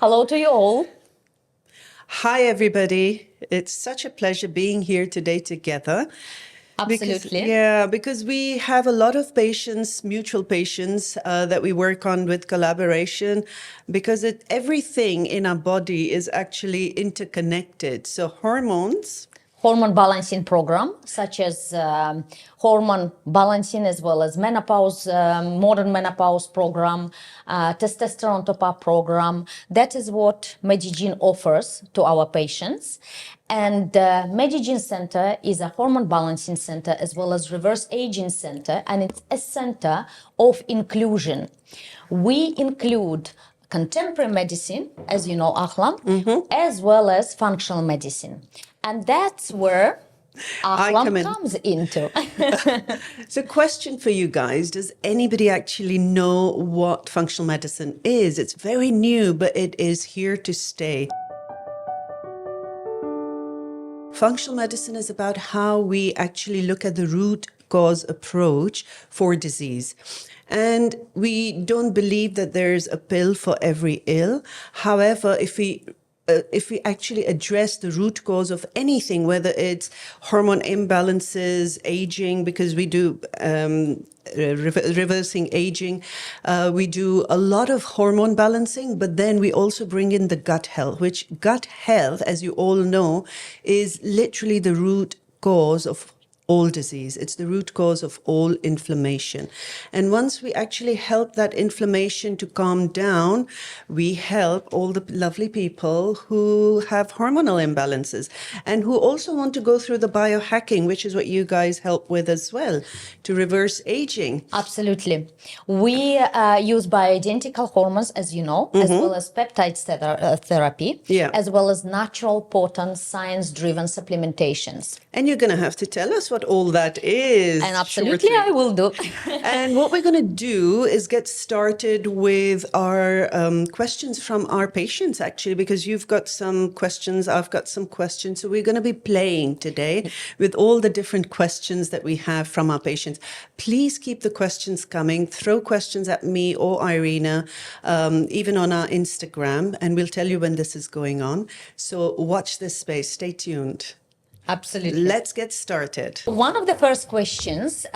Hello to you all. Hi, everybody. It's such a pleasure being here today together. Absolutely. Because we have a lot of patients, mutual patients, that we work on with collaboration, because everything in our body is actually interconnected. So hormones. Hormone balancing program, such as hormone balancing as well as menopause, modern menopause program, testosterone top-up program. That is what Medi-Gyn offers to our patients. And Medi-Gyn Center is a hormone balancing center as well as reverse aging center, and it's a center of inclusion. We include contemporary medicine, as you know, Ahlaam, as well as functional medicine. And that's where Ahlaam comes into. So question for you guys, does anybody actually know what functional medicine is? It's very new, but it is here to stay. Functional medicine is about how we actually look at the root cause approach for disease. And we don't believe that there's a pill for every ill. However, if we actually address the root cause of anything, whether it's hormone imbalances, aging, because we do reversing aging, we do a lot of hormone balancing, but then we also bring in the gut health, which gut health, as you all know, is literally the root cause of all disease. It's the root cause of all inflammation. And once we actually help that inflammation to calm down, we help all the lovely people who have hormonal imbalances and who also want to go through the biohacking, which is what you guys help with as well, to reverse aging. Absolutely. We use bioidentical hormones, as you know, as well as peptide therapy, as well as natural, potent, science-driven supplementations. And you're going to have to tell us what all that is. And absolutely, shortly. I will do. And what we're going to do is get started with our questions from our patients, actually, because you've got some questions, I've got some questions. So we're going to be playing today with all the different questions that we have from our patients. Please keep the questions coming. Throw questions at me or Irina, even on our Instagram, and we'll tell you when this is going on. So watch this space. Stay tuned. Absolutely. Let's get started. One of the first questions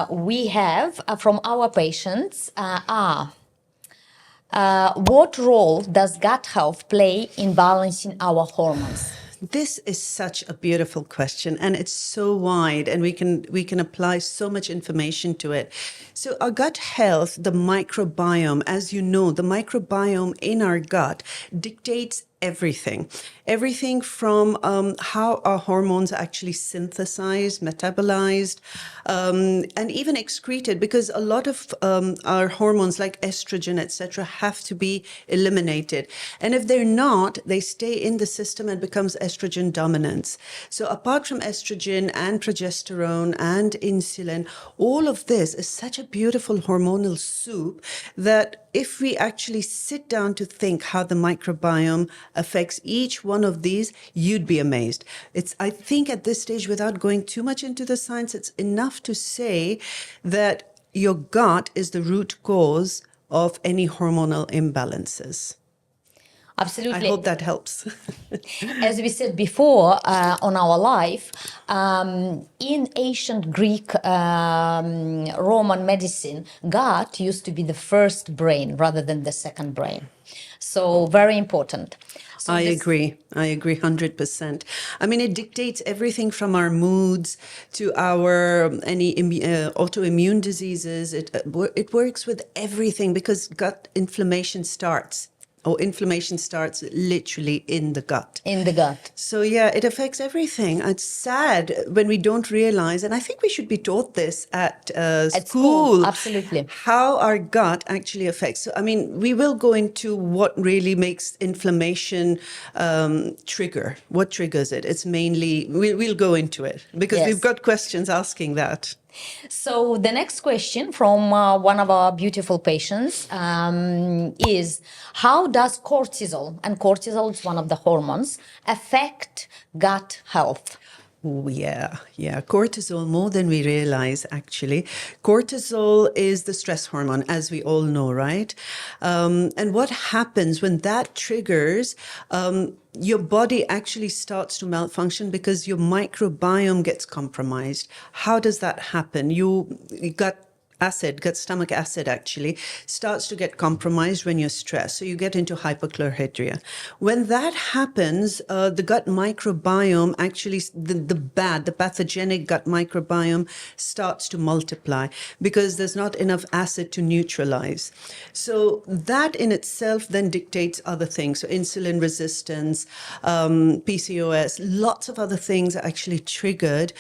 we have from our patients are, what role does gut health play in balancing our hormones? This is such a beautiful question, and it's so wide, and we can apply so much information to it. So our gut health, the microbiome, as you know, the microbiome in our gut dictates everything from how our hormones are actually synthesized, metabolized, and even excreted, because a lot of our hormones like estrogen, etc., have to be eliminated. And if they're not, they stay in the system and becomes estrogen dominance. So apart from estrogen and progesterone and insulin, all of this is such a beautiful hormonal soup that if we actually sit down to think how the microbiome affects each one of these, you'd be amazed. I think at this stage, without going too much into the science, it's enough to say that your gut is the root cause of any hormonal imbalances. Absolutely. I hope that helps. As we said before on our live, in ancient Greek Roman medicine, gut used to be the first brain rather than the second brain. So very important. So I agree 100%. I mean, it dictates everything from our moods to our any autoimmune diseases. It works with everything because gut inflammation starts. Inflammation starts literally in the gut. In the gut. So yeah, it affects everything. It's sad when we don't realize, and I think we should be taught this at school. Absolutely. How our gut actually affects. So, I mean, we will go into what really makes inflammation trigger. What triggers it? It's mainly, we'll go into it because we've got questions asking that. So the next question from one of our beautiful patients is, how does cortisol, and cortisol is one of the hormones, affect gut health? Oh, yeah. Cortisol, more than we realize, actually. Cortisol is the stress hormone, as we all know, right? And what happens when that triggers, your body actually starts to malfunction because your microbiome gets compromised. How does that happen? You got gut stomach acid actually starts to get compromised when you're stressed. So you get into hypochlorhydria. When that happens, the gut microbiome actually, the pathogenic gut microbiome starts to multiply because there's not enough acid to neutralize. So that in itself then dictates other things. So insulin resistance, PCOS, lots of other things are actually triggered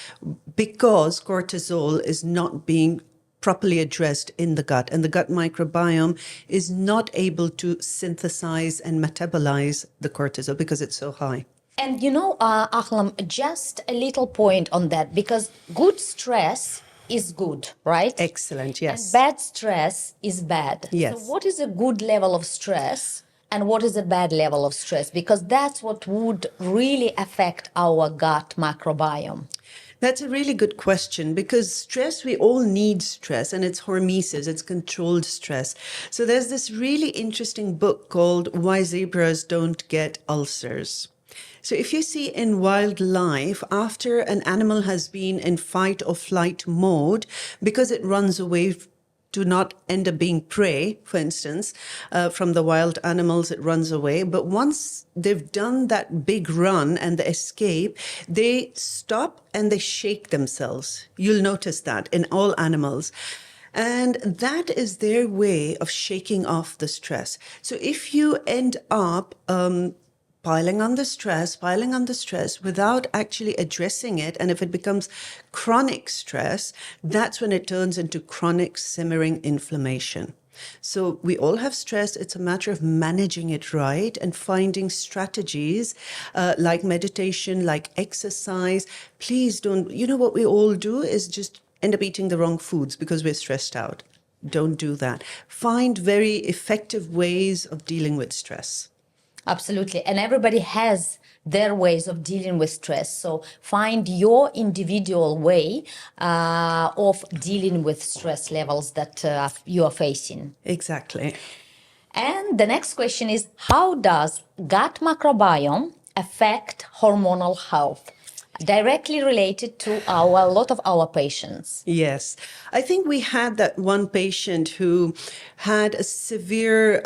because cortisol is not being properly addressed in the gut, and the gut microbiome is not able to synthesize and metabolize the cortisol because it's so high. And Ahlaam, just a little point on that, because good stress is good, right? Excellent, yes. And bad stress is bad. Yes. So what is a good level of stress and what is a bad level of stress? Because that's what would really affect our gut microbiome. That's a really good question because stress, we all need stress, and it's hormesis, it's controlled stress. So there's this really interesting book called Why Zebras Don't Get Ulcers. So if you see in wildlife, after an animal has been in fight or flight mode, because it runs away to not end up being prey, for instance, from the wild animals, it runs away. But once they've done that big run and the escape, they stop and they shake themselves. You'll notice that in all animals. And that is their way of shaking off the stress. So if you end up piling on the stress without actually addressing it. And if it becomes chronic stress, that's when it turns into chronic simmering inflammation. So we all have stress. It's a matter of managing it right and finding strategies like meditation, like exercise. Please don't, what we all do is just end up eating the wrong foods because we're stressed out. Don't do that. Find very effective ways of dealing with stress. Absolutely. And everybody has their ways of dealing with stress. So find your individual way of dealing with stress levels that you are facing. Exactly. And the next question is, how does gut microbiome affect hormonal health? Directly related to a lot of our patients. Yes. I think we had that one patient who had a severe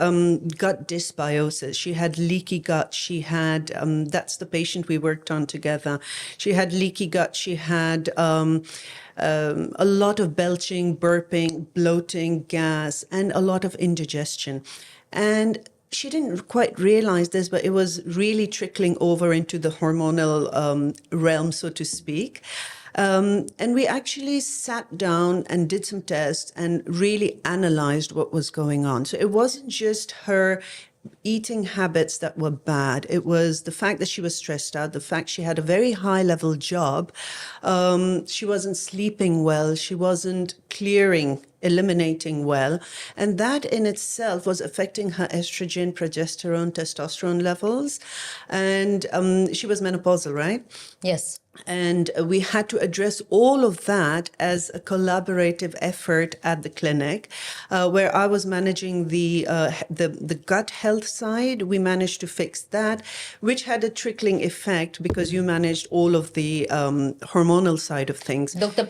gut dysbiosis. She had leaky gut. She had, that's the patient we worked on together. She had leaky gut. She had a lot of belching, burping, bloating, gas, and a lot of indigestion. And she didn't quite realize this, but it was really trickling over into the hormonal realm, so to speak. And we actually sat down and did some tests and really analyzed what was going on. So it wasn't just her eating habits that were bad. It was the fact that she was stressed out, the fact she had a very high level job. She wasn't sleeping well. She wasn't eliminating well. And that in itself was affecting her estrogen, progesterone, testosterone levels. And she was menopausal, right? Yes. And we had to address all of that as a collaborative effort at the clinic, where I was managing the gut health side. We managed to fix that, which had a trickling effect because you managed all of the hormonal side of things. Our Dr.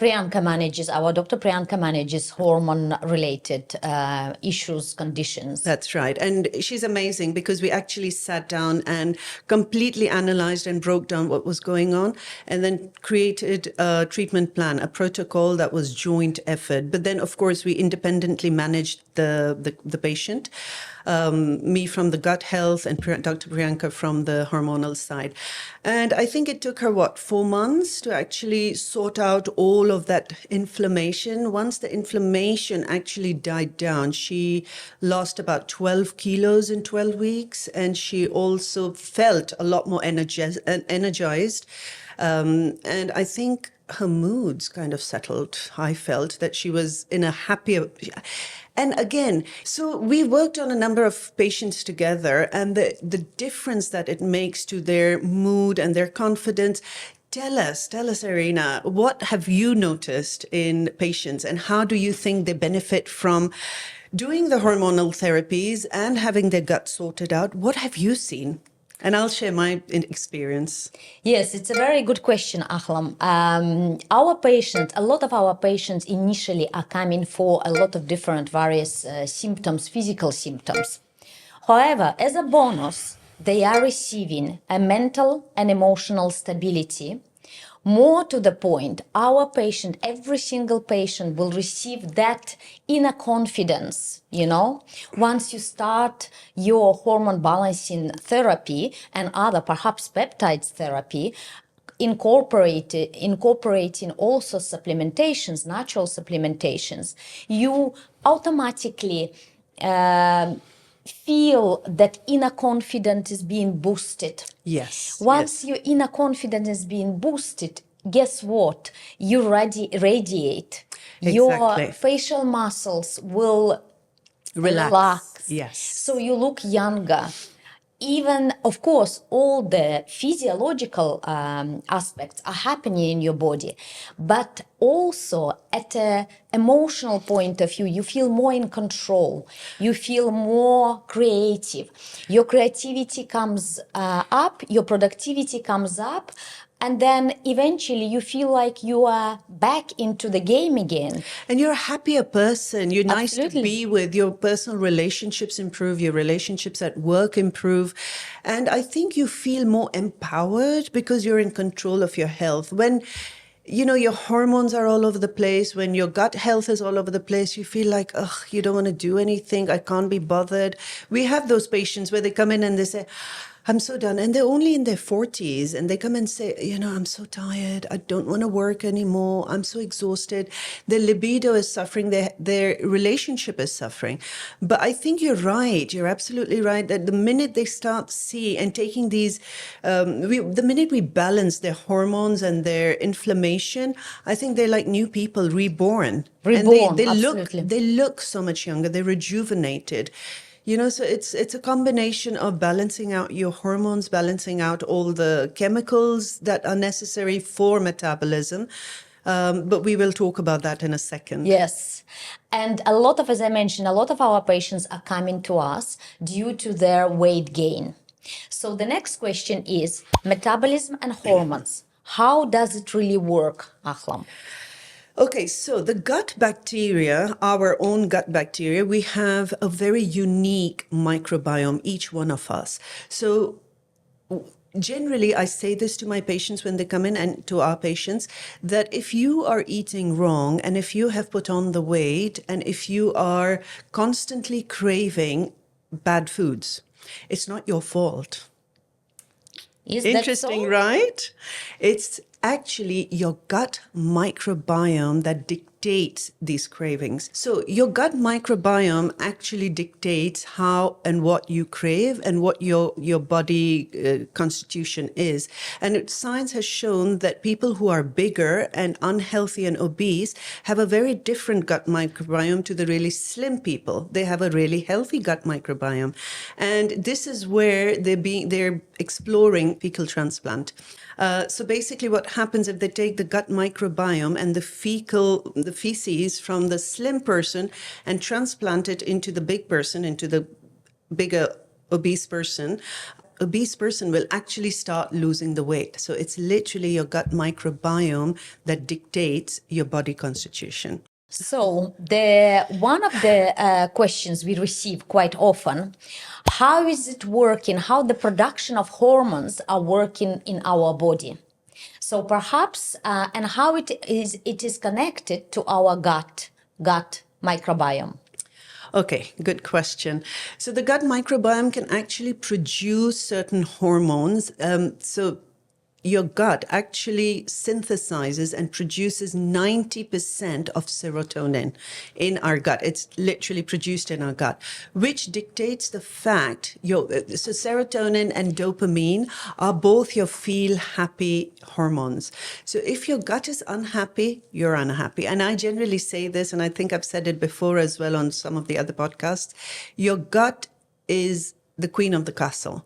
Priyanka manages hormone-related issues, conditions. That's right. And she's amazing because we actually sat down and completely analyzed and broke down what was going on, and then created a treatment plan, a protocol that was joint effort. But then, of course, we independently managed the patient, me from the gut health and Dr. Priyanka from the hormonal side. And I think it took her, 4 months to actually sort out all of that inflammation. Once the inflammation actually died down, she lost about 12 kilos in 12 weeks. And she also felt a lot more energized. And I think her moods kind of settled. I felt that she was in a happier... And again, so we worked on a number of patients together, and the difference that it makes to their mood and their confidence Tell us, Irina, what have you noticed in patients and how do you think they benefit from doing the hormonal therapies and having their gut sorted out? What have you seen? And I'll share my experience. Yes, it's a very good question, Ahlaam. A lot of our patients initially are coming for a lot of different various symptoms, physical symptoms. However, as a bonus, they are receiving a mental and emotional stability. More to the point, every single patient will receive that inner confidence, once you start your hormone balancing therapy and other perhaps peptides therapy, incorporating also supplementations, natural supplementations, you automatically feel that inner confidence is being boosted. Yes. Once your inner confidence is being boosted, guess what? You radiate. Your Exactly. facial muscles will Relax. Yes. So you look younger. Even, of course, all the physiological aspects are happening in your body, but also at an emotional point of view, you feel more in control. You feel more creative. Your creativity comes up, your productivity comes up, and then eventually you feel like you are back into the game again. And you're a happier person. You're nice Absolutely. to be with. Your personal relationships improve. Your relationships at work improve. And I think you feel more empowered because you're in control of your health. When your hormones are all over the place, when your gut health is all over the place, you feel like, ugh, you don't want to do anything. I can't be bothered. We have those patients where they come in and they say, I'm so done. And they're only in their 40s and they come and say, I'm so tired. I don't want to work anymore. I'm so exhausted. Their libido is suffering. Their relationship is suffering. But I think you're right. You're absolutely right that the minute they start and taking these, the minute we balance their hormones and their inflammation, I think they're like new people, reborn. Reborn, And absolutely. they look so much younger. They're rejuvenated. So it's a combination of balancing out your hormones, balancing out all the chemicals that are necessary for metabolism. But we will talk about that in a second. Yes. And as I mentioned, a lot of our patients are coming to us due to their weight gain. So the next question is metabolism and hormones. How does it really work, Ahlaam? Okay, so the gut bacteria, our own gut bacteria, we have a very unique microbiome, each one of us. So generally, I say this to my patients when they come in and to our patients, that if you are eating wrong and if you have put on the weight and if you are constantly craving bad foods, it's not your fault. Is Interesting, that so? right? It's actually your gut microbiome that dictates these cravings. So your gut microbiome actually dictates how and what you crave and what your body constitution is. And science has shown that people who are bigger and unhealthy and obese have a very different gut microbiome to the really slim people. They have a really healthy gut microbiome. And this is where they're exploring fecal transplant. So basically what happens if they take the gut microbiome and the feces from the slim person and transplant it into the big person, into the bigger obese person will actually start losing the weight. So it's literally your gut microbiome that dictates your body constitution. So one of the questions we receive quite often, how is it working? How the production of hormones are working in our body? So perhaps and how it is connected to our gut microbiome. Okay, good question. So the gut microbiome can actually produce certain hormones. So your gut actually synthesizes and produces 90% of serotonin in our gut. It's literally produced in our gut, which dictates the fact, so serotonin and dopamine are both your feel happy hormones. So if your gut is unhappy, you're unhappy. And I generally say this, and I think I've said it before as well on some of the other podcasts, your gut is the queen of the castle.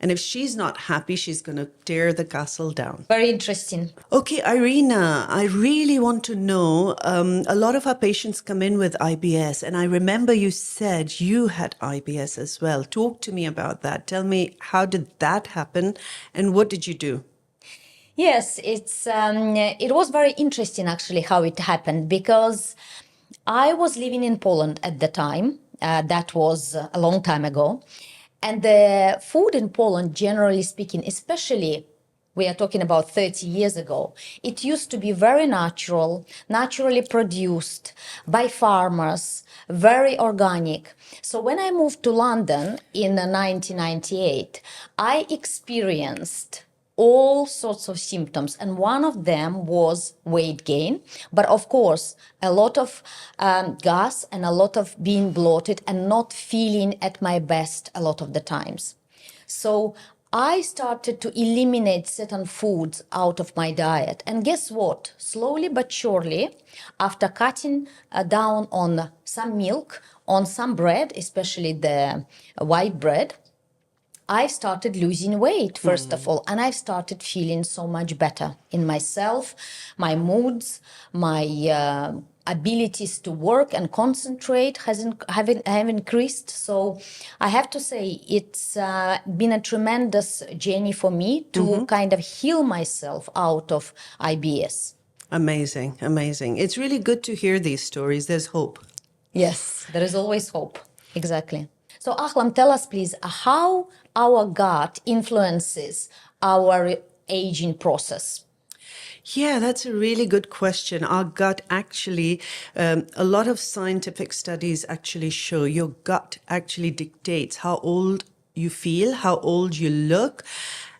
And if she's not happy, she's going to tear the castle down. Very interesting. Okay, Irina, I really want to know, a lot of our patients come in with IBS, and I remember you said you had IBS as well. Talk to me about that. Tell me, how did that happen and what did you do? Yes, it was very interesting actually how it happened, because I was living in Poland at the time. That was a long time ago. And the food in Poland, generally speaking, especially we are talking about 30 years ago, it used to be very natural, naturally produced by farmers, very organic. So when I moved to London in 1998, I experienced all sorts of symptoms, and one of them was weight gain, but of course a lot of gas and a lot of being bloated and not feeling at my best a lot of the times. So I started to eliminate certain foods out of my diet, and guess what, slowly but surely, after cutting down on some milk, on some bread, especially the white bread, I started losing weight, first of all, and I started feeling so much better in myself, my moods, my abilities to work and concentrate have increased. So I have to say it's been a tremendous journey for me to kind of heal myself out of IBS. Amazing, amazing. It's really good to hear these stories. There's hope. Yes, there is always hope. Exactly. So Ahlaam, tell us please how our gut influences our aging process. Yeah, that's a really good question. Our gut actually, a lot of scientific studies actually show your gut actually dictates how old you feel, how old you look,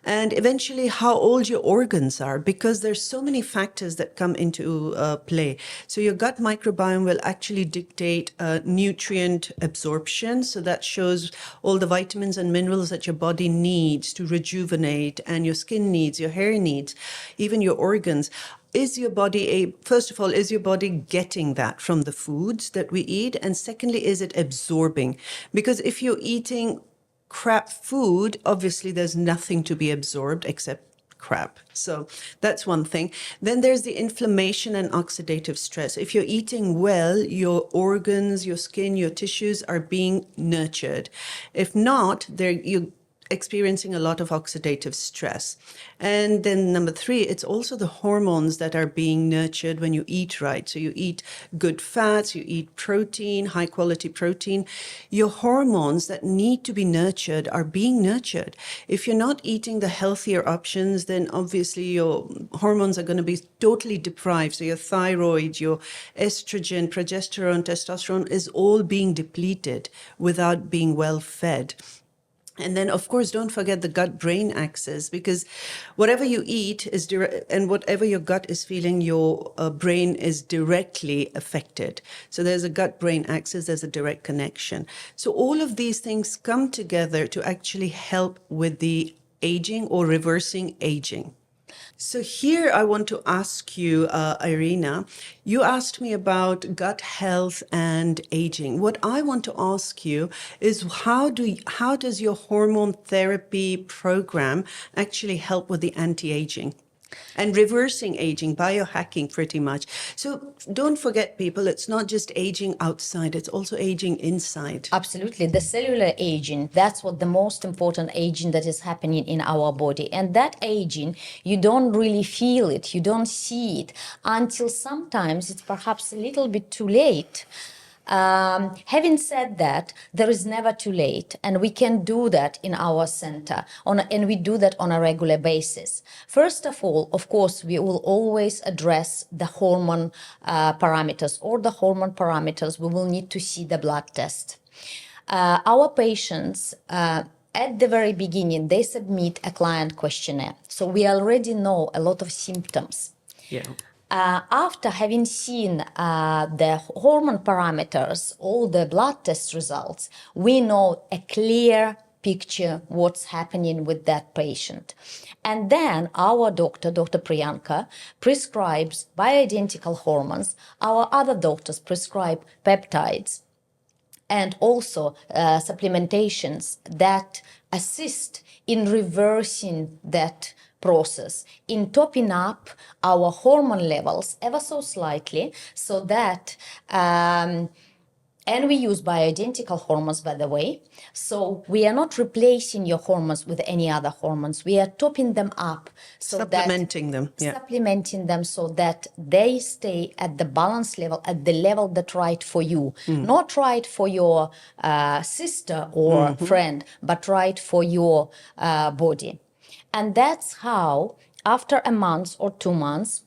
and eventually how old your organs are, because there's so many factors that come into play. So your gut microbiome will actually dictate nutrient absorption. So that shows all the vitamins and minerals that your body needs to rejuvenate, and your skin needs, your hair needs, even your organs. Is your body first of all, is your body getting that from the foods that we eat? And secondly, is it absorbing? Because if you're eating crap food, obviously there's nothing to be absorbed except crap. So that's one thing. Then there's the inflammation and oxidative stress. If you're eating well, your organs, your skin, your tissues are being nurtured. If not, you're experiencing a lot of oxidative stress. And then number 3, it's also the hormones that are being nurtured when you eat right. So you eat good fats, you eat protein, high quality protein. Your hormones that need to be nurtured are being nurtured. If you're not eating the healthier options, then obviously your hormones are going to be totally deprived. So your thyroid, your estrogen, progesterone, testosterone is all being depleted without being well fed. And then, of course, don't forget the gut-brain axis, because whatever you eat is and whatever your gut is feeling, your brain is directly affected. So there's a gut-brain axis, there's a direct connection. So all of these things come together to actually help with the aging or reversing aging. So here I want to ask you, Irina, you asked me about gut health and aging. What I want to ask you is how does your hormone therapy program actually help with the anti-aging and reversing aging, biohacking pretty much? So don't forget, people, it's not just aging outside, it's also aging inside. Absolutely. The cellular aging, that's what the most important aging that is happening in our body. And that aging, you don't really feel it, you don't see it until sometimes it's perhaps a little bit too late. Having said that, there is never too late, and we can do that in our center, and we do that on a regular basis. First of all, of course, we will always address the hormone parameters, or the hormone parameters. We will need to see the blood test. Our patients, at the very beginning, they submit a client questionnaire, so we already know a lot of symptoms. Yeah. After having seen the hormone parameters, all the blood test results, we know a clear picture what's happening with that patient. And then our doctor, Dr. Priyanka, prescribes bioidentical hormones. Our other doctors prescribe peptides and also supplementations that assist in reversing that process, in topping up our hormone levels ever so slightly, so that and we use bioidentical hormones, by the way. So we are not replacing your hormones with any other hormones. We are topping them up, so Supplementing them, yeah. supplementing them so that they stay at the balance level, at the level that's right for you, not right for your sister or friend, but right for your body. And that's how, after a month or 2 months,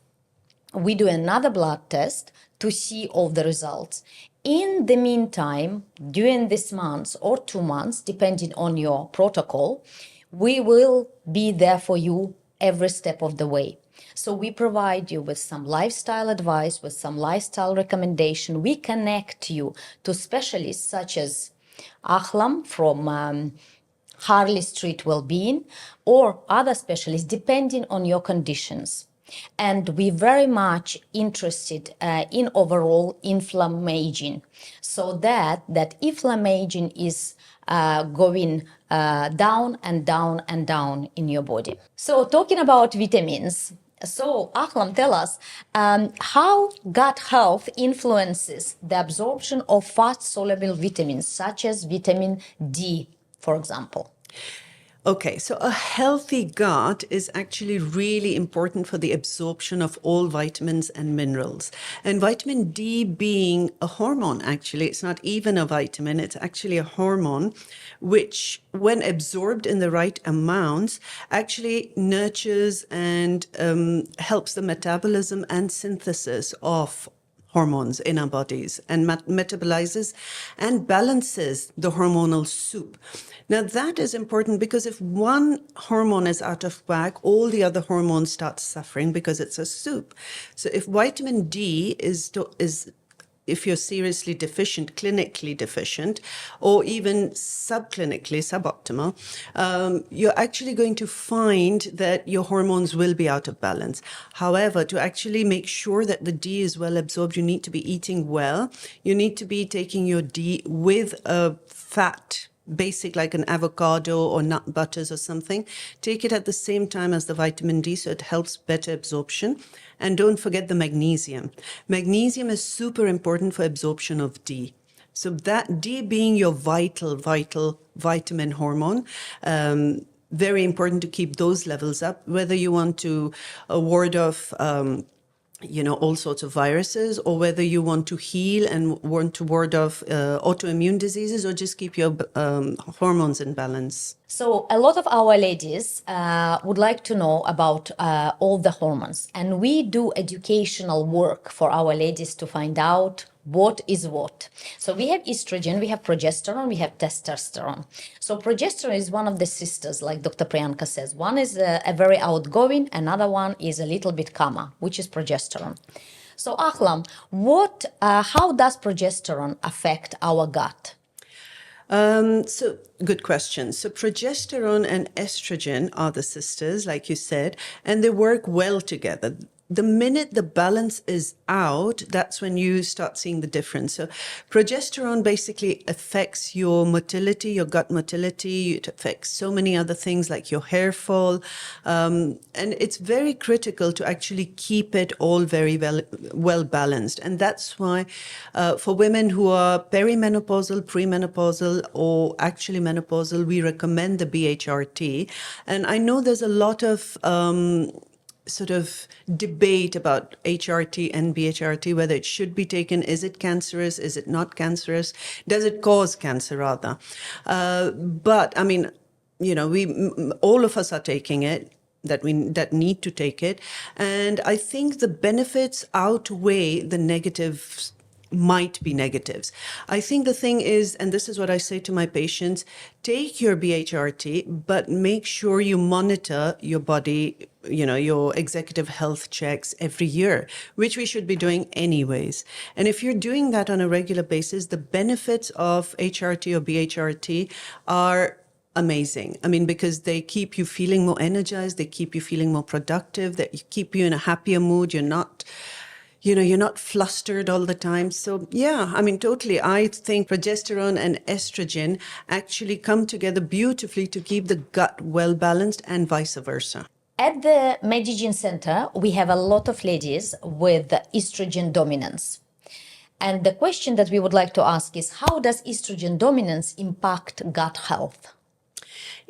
we do another blood test to see all the results. In the meantime, during this month or 2 months, depending on your protocol, we will be there for you every step of the way. So we provide you with some lifestyle advice, with some lifestyle recommendation. We connect you to specialists such as Ahlaam from Harley Street Wellbeing, or other specialists, depending on your conditions. And we're very much interested in overall inflammation, so that inflammation is going down and down and down in your body. So talking about vitamins, so Ahlaam, tell us how gut health influences the absorption of fat-soluble vitamins, such as vitamin D, for example. Okay, so a healthy gut is actually really important for the absorption of all vitamins and minerals. And vitamin D being a hormone, actually, it's not even a vitamin, it's actually a hormone, which, when absorbed in the right amounts, actually nurtures and helps the metabolism and synthesis of hormones in our bodies, and metabolizes and balances the hormonal soup. Now, that is important because if one hormone is out of whack, all the other hormones start suffering because it's a soup. So if vitamin D is if you're seriously deficient, clinically deficient, or even subclinically, suboptimal, you're actually going to find that your hormones will be out of balance. However, to actually make sure that the D is well absorbed, you need to be eating well. You need to be taking your D with a fat, basic like an avocado or nut butters or something. Take it at the same time as the vitamin D, so it helps better absorption. And don't forget the magnesium. Magnesium is super important for absorption of D. So that D being your vital vitamin hormone, very important to keep those levels up, whether you want to ward off all sorts of viruses, or whether you want to heal and want to ward off autoimmune diseases, or just keep your hormones in balance. So a lot of our ladies would like to know about all the hormones, and we do educational work for our ladies to find out what is what. So we have estrogen, we have progesterone, we have testosterone. So progesterone is one of the sisters, like Dr. Priyanka says. One is a very outgoing, another one is a little bit calmer, which is progesterone. So Ahlaam, how does progesterone affect our gut? So good question. So progesterone and estrogen are the sisters, like you said, and they work well together. The minute the balance is out, that's when you start seeing the difference. So progesterone basically affects your motility, your gut motility. It affects so many other things like your hair fall. And it's very critical to actually keep it all very well balanced. And that's why for women who are perimenopausal, premenopausal, or actually menopausal, we recommend the BHRT. And I know there's a lot of sort of debate about HRT and BHRT, whether it should be taken. Is it cancerous? Is it not cancerous? Does it cause cancer rather? But I mean, all of us are taking it, that need to take it. And I think the benefits outweigh the negatives. Might be negatives. I think the thing is, and this is what I say to my patients, take your BHRT, but make sure you monitor your body, your executive health checks every year, which we should be doing anyways. And if you're doing that on a regular basis, the benefits of HRT or BHRT are amazing. I mean, because they keep you feeling more energized, they keep you feeling more productive, they keep you in a happier mood. you're not flustered all the time. So yeah, I mean, totally. I think progesterone and estrogen actually come together beautifully to keep the gut well balanced and vice versa. At the Medi-Gyn Center, we have a lot of ladies with estrogen dominance. And the question that we would like to ask is, how does estrogen dominance impact gut health?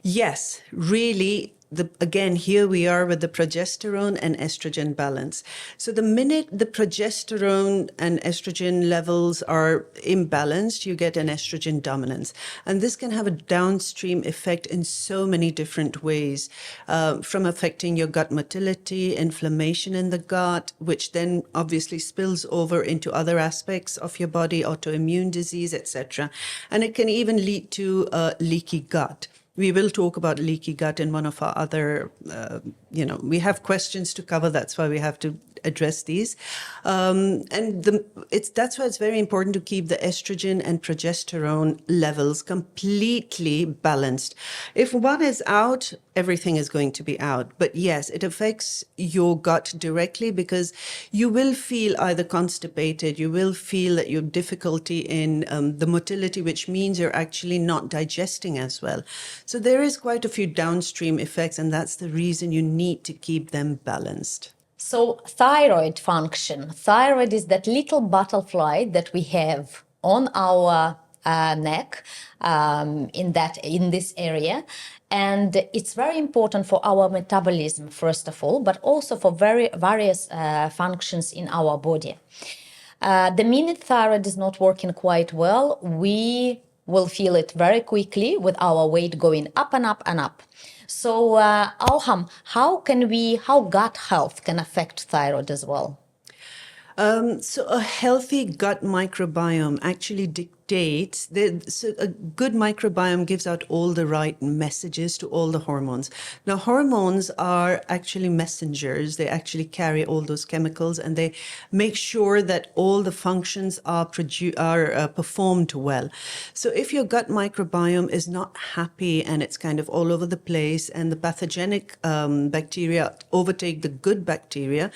Yes, really. Again, here we are with the progesterone and estrogen balance. So the minute the progesterone and estrogen levels are imbalanced, you get an estrogen dominance. And this can have a downstream effect in so many different ways, from affecting your gut motility, inflammation in the gut, which then obviously spills over into other aspects of your body, autoimmune disease, etc. And it can even lead to leaky gut. We will talk about leaky gut in one of our other, we have questions to cover. That's why we have to address these. That's why it's very important to keep the estrogen and progesterone levels completely balanced. If one is out, everything is going to be out. But yes, it affects your gut directly because you will feel either constipated, you will feel that you have difficulty in the motility, which means you're actually not digesting as well. So there is quite a few downstream effects, and that's the reason you need to keep them balanced. So thyroid function. Thyroid is that little butterfly that we have on our neck in this area. And it's very important for our metabolism, first of all, but also for various functions in our body. The minute thyroid is not working quite well, we will feel it very quickly with our weight going up and up and up. So, Ahlaam, how gut health can affect thyroid as well? So a healthy gut microbiome actually dictates, so a good microbiome gives out all the right messages to all the hormones. Now, hormones are actually messengers. They actually carry all those chemicals and they make sure that all the functions are performed well. So if your gut microbiome is not happy and it's kind of all over the place and the pathogenic bacteria overtake the good bacteria,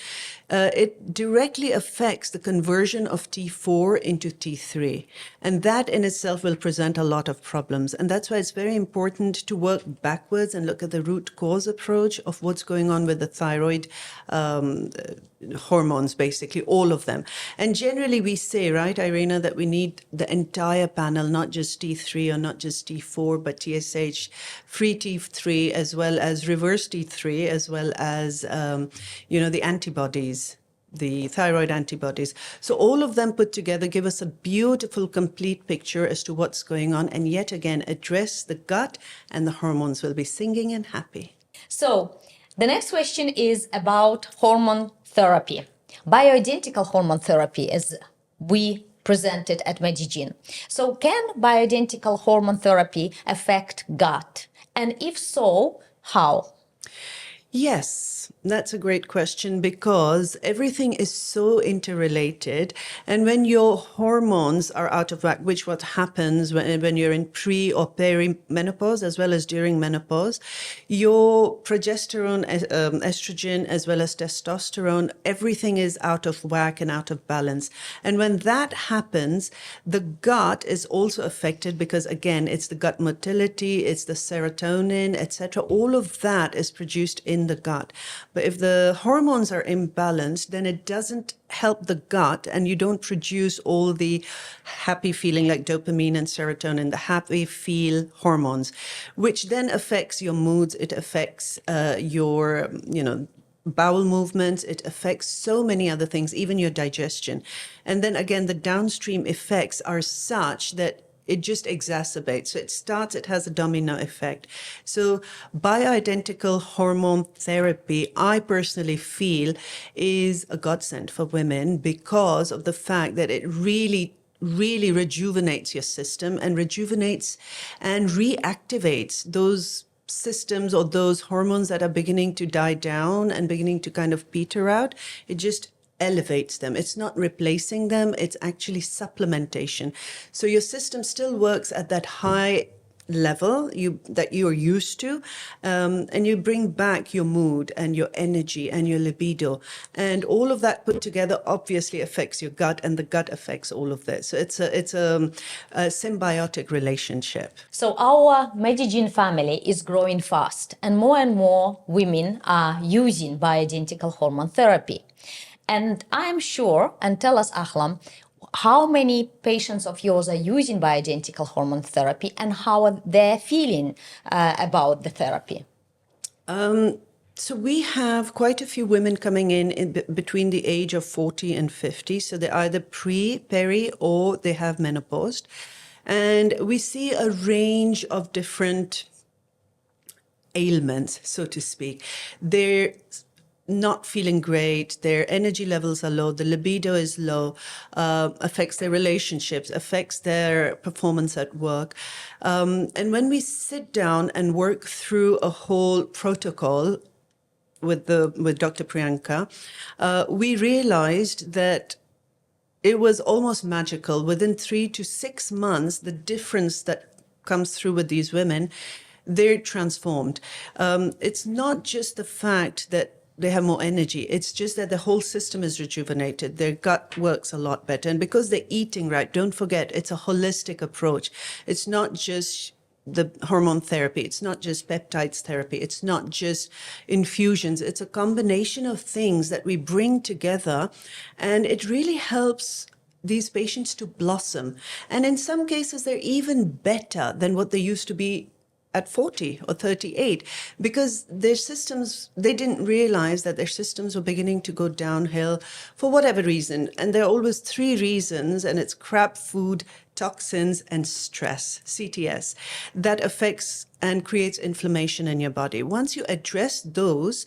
it directly affects the conversion of T4 into T3. And that in itself will present a lot of problems. And that's why it's very important to work backwards and look at the root cause approach of what's going on with the thyroid hormones, basically, all of them. And generally we say, right, Irina, that we need the entire panel, not just T3 or not just T4, but TSH, free T3, as well as reverse T3, as well as, the antibodies, the thyroid antibodies. So all of them put together give us a beautiful, complete picture as to what's going on. And yet again, address the gut and the hormones will be singing and happy. So the next question is about hormone therapy. Bioidentical hormone therapy, as we presented at Medi-Gyn. So can bioidentical hormone therapy affect gut? And if so, how? Yes, that's a great question because everything is so interrelated. And when your hormones are out of whack, which what happens when you're in pre or peri-menopause as well as during menopause, your progesterone, estrogen, as well as testosterone, everything is out of whack and out of balance. And when that happens, the gut is also affected because, again, it's the gut motility, it's the serotonin, etc. All of that is produced in the gut. But if the hormones are imbalanced, then it doesn't help the gut and you don't produce all the happy feeling like dopamine and serotonin, the happy feel hormones, which then affects your moods. It affects your, bowel movements. It affects so many other things, even your digestion. And then again, the downstream effects are such that it just exacerbates. So it has a domino effect. So bioidentical hormone therapy, I personally feel, is a godsend for women because of the fact that it really rejuvenates your system and rejuvenates and reactivates those systems or those hormones that are beginning to die down and beginning to kind of peter out. It just elevates them. It's not replacing them. It's actually supplementation. So your system still works at that high level that you are used to, and you bring back your mood and your energy and your libido, and all of that put together obviously affects your gut, and the gut affects all of this. So it's a symbiotic relationship. So our Medi-Gyn family is growing fast, and more women are using bioidentical hormone therapy. And I'm sure, and tell us, Ahlaam, how many patients of yours are using bioidentical hormone therapy and how are they feeling about the therapy? So we have quite a few women coming in between the age of 40 and 50. So they're either peri, or they have menopause. And we see a range of different ailments, so to speak. They're not feeling great, their energy levels are low, the libido is low, affects their relationships, affects their performance at work. And when we sit down and work through a whole protocol with Dr. Priyanka, we realized that it was almost magical. Within 3 to 6 months, the difference that comes through with these women, they're transformed. It's not just the fact that they have more energy. It's just that the whole system is rejuvenated. Their gut works a lot better. And because they're eating right, don't forget, it's a holistic approach. It's not just the hormone therapy. It's not just peptides therapy. It's not just infusions. It's a combination of things that we bring together, and it really helps these patients to blossom. And in some cases, they're even better than what they used to be at 40 or 38, because their systems, they didn't realize that their systems were beginning to go downhill for whatever reason. And there are always 3 reasons, and it's crap food, toxins, and stress, CTS, that affects and creates inflammation in your body. Once you address those,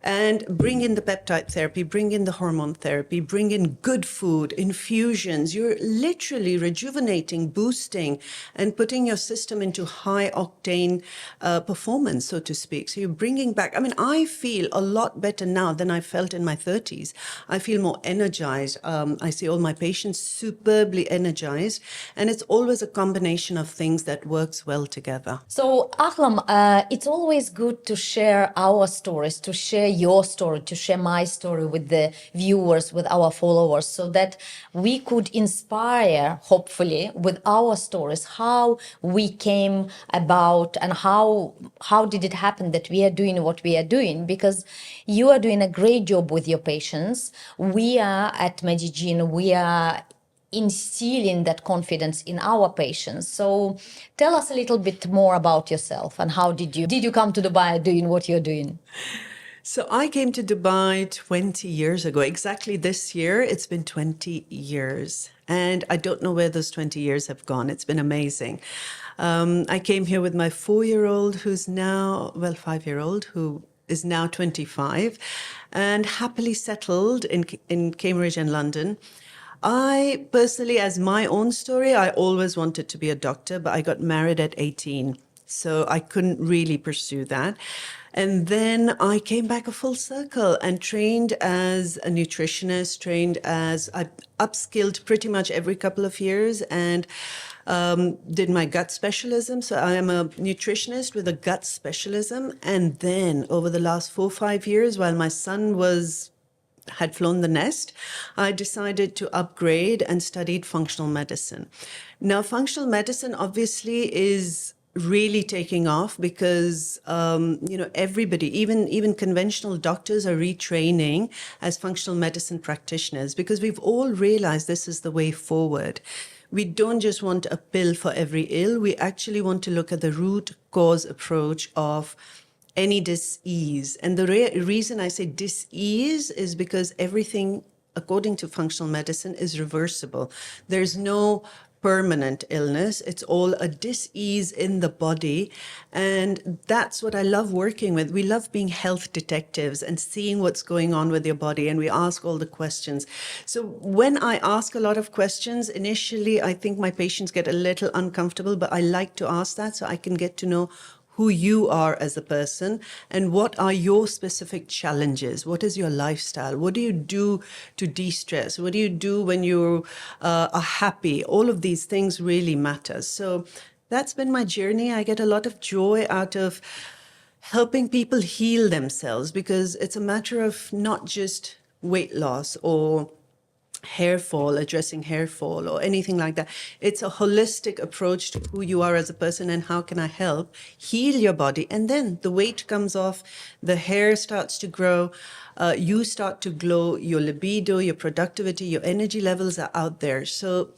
and bring in the peptide therapy, bring in the hormone therapy, bring in good food, infusions. You're literally rejuvenating, boosting, and putting your system into high octane performance, so to speak. So you're bringing back, I mean, I feel a lot better now than I felt in my 30s. I feel more energized. I see all my patients superbly energized. And it's always a combination of things that works well together. So, Ahlaam, it's always good to share our stories, to share your story, to share my story with the viewers, with our followers, so that we could inspire, hopefully, with our stories, how we came about and how did it happen that we are doing what we are doing, because you are doing a great job with your patients. We are at Medi-Gyn, we are instilling that confidence in our patients. So tell us a little bit more about yourself and how did you come to Dubai doing what you're doing? So I came to Dubai 20 years ago. Exactly this year, it's been 20 years. And I don't know where those 20 years have gone. It's been amazing. I came here with my 4-year-old who's now, well, 5-year-old, who is now 25 and happily settled in Cambridge and London. I personally, as my own story, I always wanted to be a doctor, but I got married at 18. So I couldn't really pursue that. And then I came back a full circle and trained as a nutritionist, I upskilled pretty much every couple of years and did my gut specialism. So I am a nutritionist with a gut specialism. And then over the last 4 or 5 years, while my son had flown the nest, I decided to upgrade and studied functional medicine. Now, functional medicine obviously is really taking off because, everybody, even conventional doctors are retraining as functional medicine practitioners because we've all realized this is the way forward. We don't just want a pill for every ill. We actually want to look at the root cause approach of any dis-ease. And the reason I say dis-ease is because everything, according to functional medicine, is reversible. There's no permanent illness. It's all a dis-ease in the body. And that's what I love working with. We love being health detectives and seeing what's going on with your body. And we ask all the questions. So when I ask a lot of questions, initially, I think my patients get a little uncomfortable, but I like to ask that so I can get to know who you are as a person and what are your specific challenges. What is your lifestyle? What do you do to de-stress? What do you do when you are happy? All of these things really matter. So That's been my journey. I get a lot of joy out of helping people heal themselves because it's a matter of not just weight loss or hair fall, addressing hair fall or anything like that. It's a holistic approach to who you are as a person and how can I help heal your body. And then the weight comes off, the hair starts to grow, you start to glow, your libido, your productivity, your energy levels are out there. So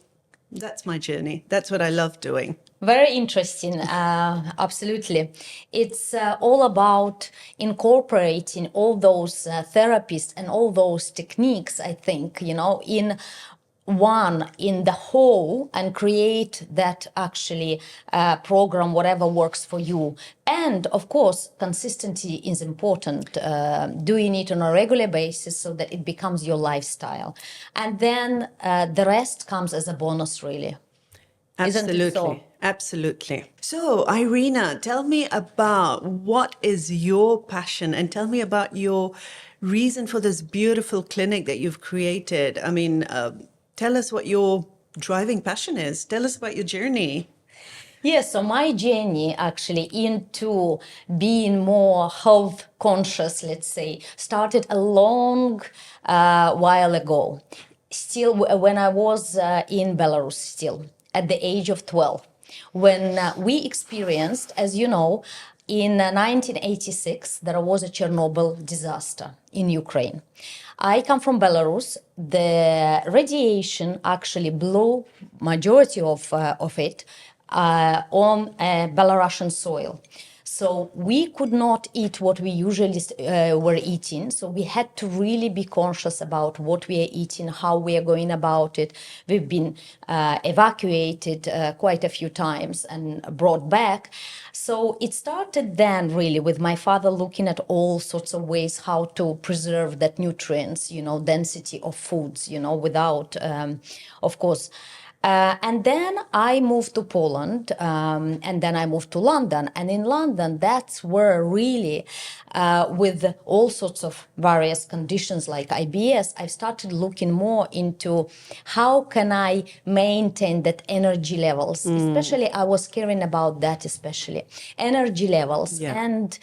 that's my journey. That's what I love doing. Very interesting, absolutely. It's all about incorporating all those therapies and all those techniques, I think, in the whole and create that actually program, whatever works for you. And of course, consistency is important. Doing it on a regular basis so that it becomes your lifestyle. And then the rest comes as a bonus, really. Isn't it so? Absolutely. Absolutely. So, Irina, tell me about what is your passion and tell me about your reason for this beautiful clinic that you've created. I mean, tell us what your driving passion is. Tell us about your journey. Yes, so my journey actually into being more health conscious, let's say, started a long while ago. Still, when I was in Belarus, still at the age of 12, when we experienced, as you know, in 1986, there was a Chernobyl disaster in Ukraine. I come from Belarus. The radiation actually blew majority of it on Belarusian soil. So we could not eat what we usually were eating. So we had to really be conscious about what we are eating, how we are going about it. We've been evacuated quite a few times and brought back. So it started then really with my father looking at all sorts of ways how to preserve that nutrients, density of foods, without, of course, and then I moved to Poland, and then I moved to London. And in London, that's where really, with all sorts of various conditions like IBS, I started looking more into how can I maintain that energy levels. Especially, I was caring about that, especially energy levels and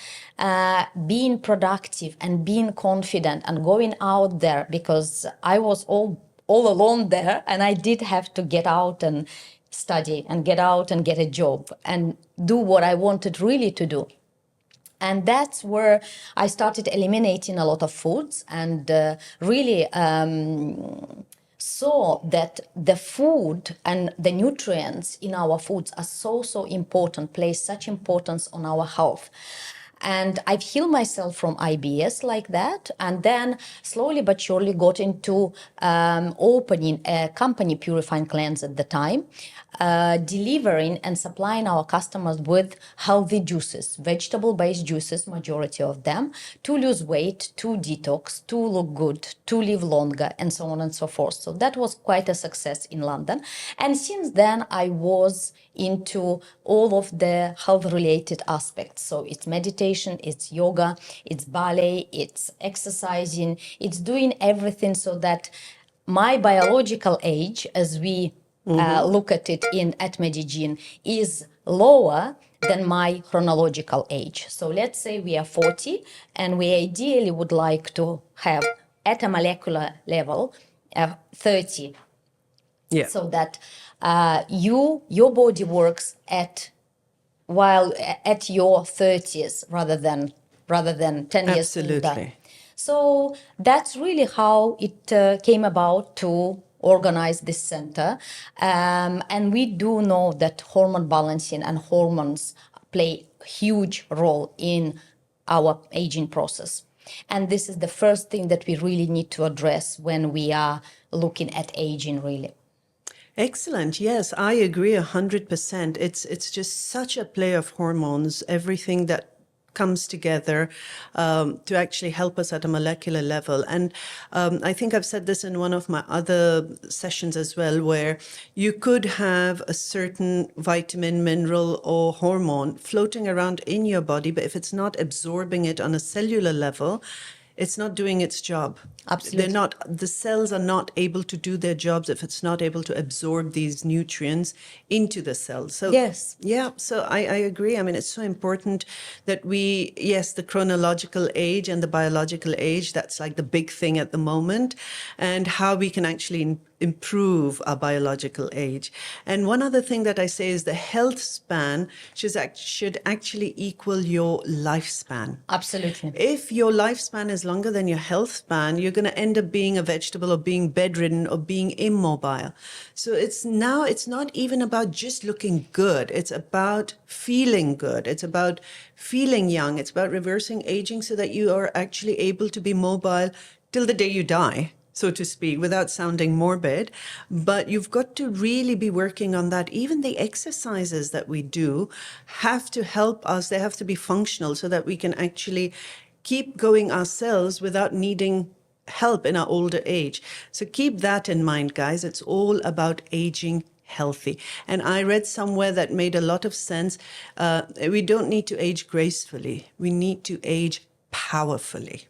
being productive and being confident and going out there because I was all alone there, and I did have to get out and study and get out and get a job and do what I wanted really to do. And that's where I started eliminating a lot of foods and really saw that the food and the nutrients in our foods are so important, place such importance on our health. And I've healed myself from IBS like that, and then slowly but surely got into opening a company, Purifying Cleanse at the time, delivering and supplying our customers with healthy juices, vegetable-based juices, majority of them, to lose weight, to detox, to look good, to live longer, and so on and so forth. So that was quite a success in London. And since then, I was into all of the health-related aspects. So it's meditation, it's yoga, it's ballet, it's exercising, it's doing everything so that my biological age, as we look at it at Medi-Gyn, is lower than my chronological age. So let's say we are 40 and we ideally would like to have at a molecular level 30. Yeah. So that your body works at your 30s rather than 10 years older. Absolutely. So that's really how it came about to organize this center. And we do know that hormone balancing and hormones play a huge role in our aging process. And this is the first thing that we really need to address when we are looking at aging, really. Excellent. Yes, I agree 100%. It's just such a play of hormones, everything that comes together to actually help us at a molecular level. And I think I've said this in one of my other sessions as well, where you could have a certain vitamin, mineral, or hormone floating around in your body, but if it's not absorbing it on a cellular level, it's not doing its job. Absolutely. The cells are not able to do their jobs if it's not able to absorb these nutrients into the cells. So Yes. yeah, so I agree. I mean, it's so important that yes, the chronological age and the biological age, that's like the big thing at the moment, and how we can actually improve our biological age. And one other thing that I say is the health span should actually equal your lifespan. Absolutely. If your lifespan is longer than your health span, you're going to end up being a vegetable or being bedridden or being immobile. So it's not even about just looking good. It's about feeling good. It's about feeling young. It's about reversing aging so that you are actually able to be mobile till the day you die, so to speak, without sounding morbid. But you've got to really be working on that. Even the exercises that we do have to help us. They have to be functional so that we can actually keep going ourselves without needing help in our older age. So keep that in mind, guys. It's all about aging healthy. And I read somewhere that made a lot of sense. We don't need to age gracefully. We need to age powerfully.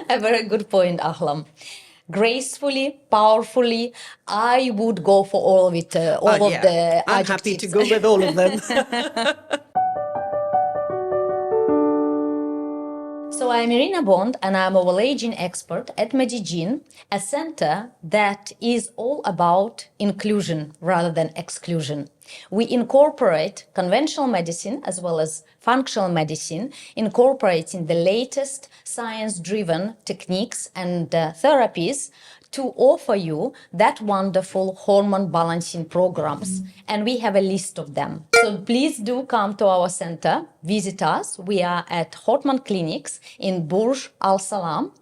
A very good point, Ahlaam. Gracefully, powerfully, I would go for all of it, all of the I'm adjectives. happy to go with all of them. So I'm Irina Bond, and I'm a well-aging expert at Medi-Gyn, a center that is all about inclusion rather than exclusion. We incorporate conventional medicine as well as functional medicine, incorporating the latest science-driven techniques and therapies to offer you that wonderful hormone balancing programs. And we have a list of them. So please do come to our center, visit us. We are at Hormone Clinics in Burj Al Salam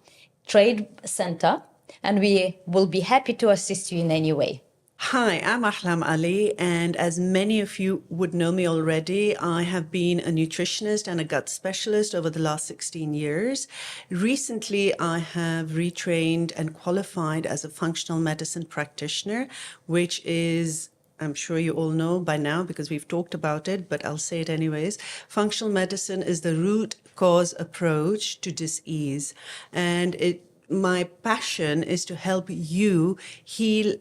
Trade Center, and we will be happy to assist you in any way. Hi, I'm Ahlaam Ali, and as many of you would know me already, I have been a nutritionist and a gut specialist over the last 16 years. Recently, I have retrained and qualified as a functional medicine practitioner, which is, I'm sure you all know by now because we've talked about it, but I'll say it anyways. Functional medicine is the root cause approach to disease. And my passion is to help you heal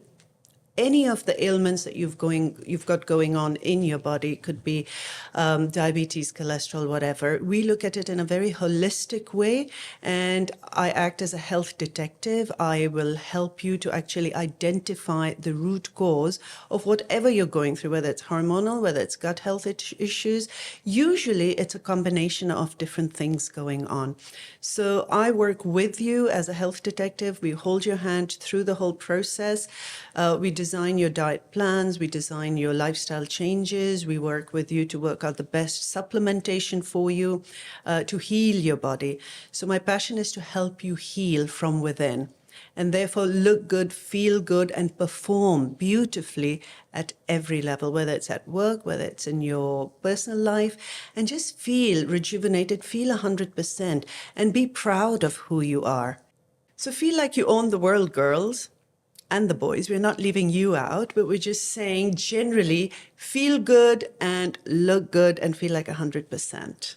any of the ailments that you've got going on in your body. It could be diabetes, cholesterol, whatever. We look at it in a very holistic way, and I act as a health detective. I will help you to actually identify the root cause of whatever you're going through, whether it's hormonal, whether it's gut health issues. Usually it's a combination of different things going on. So I work with you as a health detective. We hold your hand through the whole process. We design your diet plans, we design your lifestyle changes, we work with you to work out the best supplementation for you to heal your body. So my passion is to help you heal from within and therefore look good, feel good, and perform beautifully at every level, whether it's at work, whether it's in your personal life, and just feel rejuvenated, feel 100%, and be proud of who you are. So feel like you own the world, girls. And the boys. We're not leaving you out, but we're just saying generally feel good and look good and feel like 100%.